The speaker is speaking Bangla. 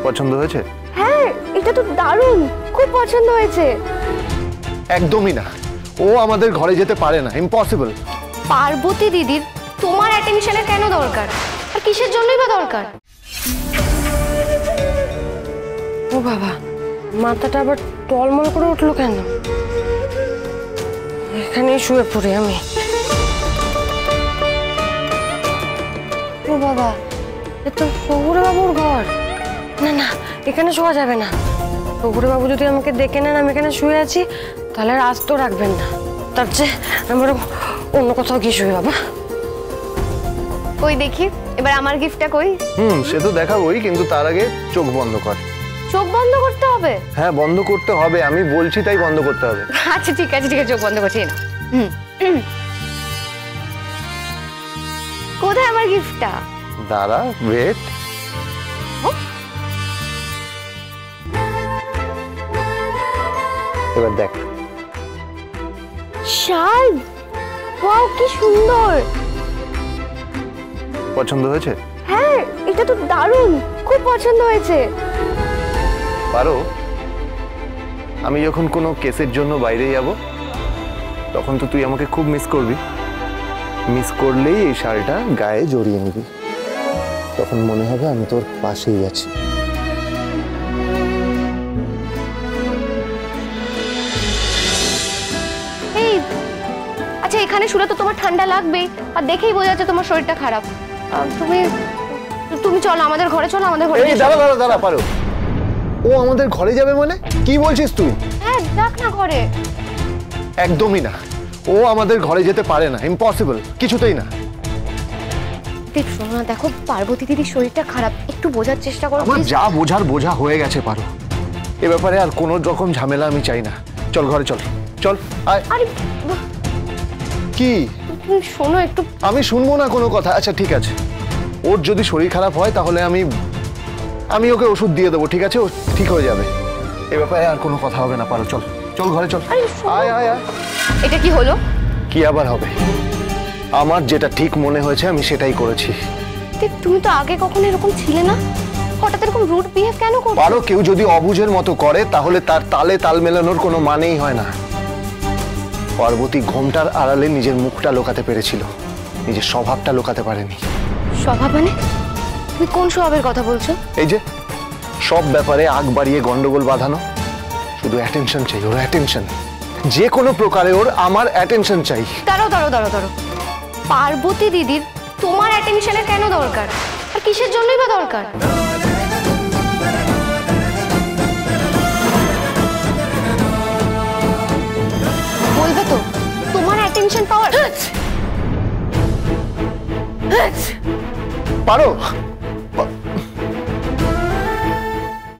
পছন্দ হয়েছে? হ্যাঁ, এটা তো দারুণ, খুব পছন্দ হয়েছে। একদমই না, ও আমাদের ঘরে যেতে পারে না, ইম্পসিবল। পার্বতী দিদির তোমার অ্যাটেনশনের কেন দরকার, আর কিসের জন্যই বা দরকার? ও বাবা, মাথাটা আবার টলমল করে উঠলো কেন? এখানেই শুয়ে পড়ি আমি। ও বাবা, এ তো শহুরে বাবুর ঘর। না না, এখানে শোয়া যাবে না। শহুরে বাবু যদি আমাকে দেখে নেন আমি এখানে শুয়ে আছি, তাহলে আর আস্ত রাখবেন না। তার চেয়ে আমরা অন্য কোথাও গিয়ে শুয়ে বাবা। কই দেখি এবার আমার গিফটটা কই? সে তো দেখাবোই, কিন্তু তার আগে চোখ বন্ধ কর। চোখ বন্ধ করতে হবে? হ্যাঁ, বন্ধ করতে হবে, আমি বলছি তাই বন্ধ করতে হবে। আচ্ছা ঠিক আছে, চোখ বন্ধ করছি না। কোথায় আমার গিফটটা? দাঁড়া, ওয়েট। এবার দেখ। শাল, ওয়াও কি সুন্দর। পছন্দ হয়েছে? হ্যাঁ, এটা তো দারুণ, খুব পছন্দ হয়েছে। পারো, আমি যখন কোনো কেসের জন্য বাইরে যাব তখন তো তুই আমাকে খুব মিস করবি। মিস করলেই এই শালটা গায়ে জড়িয়ে নিবি, তখন মনে হবে আমি তোর পাশেই আছি। এই আচ্ছা, এখানে শুলে তো তোমার ঠান্ডা লাগবেই, আর দেখেই বোঝা যাচ্ছে তোমার শরীরটা খারাপ। তুমি তুমি চলো আমাদের ঘরে, চলো আমাদের ঘরে। দাঁড়া দাঁড়া দাঁড়া, পারো, ও আমাদের ঘরে যাবে মানে? কি বলছিস তুই? হ্যাঁ, যাক না ঘরে। একদমই না, ও আমাদের ঘরে যেতে পারে না, ইম্পসিবল, কিছুতেই না। দেখ শোনো না, দেখো পার্বতী দিদির শরীরটা খারাপ, একটু বোঝার চেষ্টা করো। আমার যা বোঝার বোঝা হয়ে গেছে পারো, এ ব্যাপারে আর কোনো রকম ঝামেলা আমি চাই না। চল ঘরে চল, চল আয়। আরে কি? তুমি শোনো একটু। আমি শুনবো না কোনো কথা। আচ্ছা ঠিক আছে, ওর যদি শরীর খারাপ হয় তাহলে আমি ওকে ওষুধ দিয়ে দেবো, ঠিক আছে? ও ঠিক হয়ে যাবে, এ ব্যাপারে আর কোনো কথা হবে না। পারো চল, চল ঘরে চল। আয় আয় আয়। এটা কি হলো? কি আবার হবে? আমার যেটা ঠিক মনে হয়েছে আমি সেটাই করেছি। দেখ, তুমি তো আগে কখনো এরকম ছিলে না, হঠাৎ এরকম রুড বিহেভ কেন করছো? পারো, কেউ যদি অবুঝের মতো করে তাহলে তার তালে তাল মেলানোর কোনো মানেই হয় না। পার্বতী ঘোমটার আড়ালে নিজের মুখটা লুকাতে পেরেছিল, নিজের স্বভাবটা লুকাতে পারেনি। স্বভাব মানে? তুমি কোন স্বভাবের কথা বলছো? এই যে সব ব্যাপারে আগ বাড়িয়ে গন্ডগোল বাঁধানো, শুধু অ্যাটেনশন চাই, ওর অ্যাটেনশন, যে কোনো প্রকারে ওর আমার অ্যাটেনশন চাই। দাঁড়াও দাঁড়াও দাঁড়াও দাঁড়াও, পার্বতী দিদির তোমার অ্যাটেনশনের কেন দরকার, আর কিসের জন্যই বা দরকার? বলবে তো তোমার অ্যাটেনশন পাওয়ার? পারো,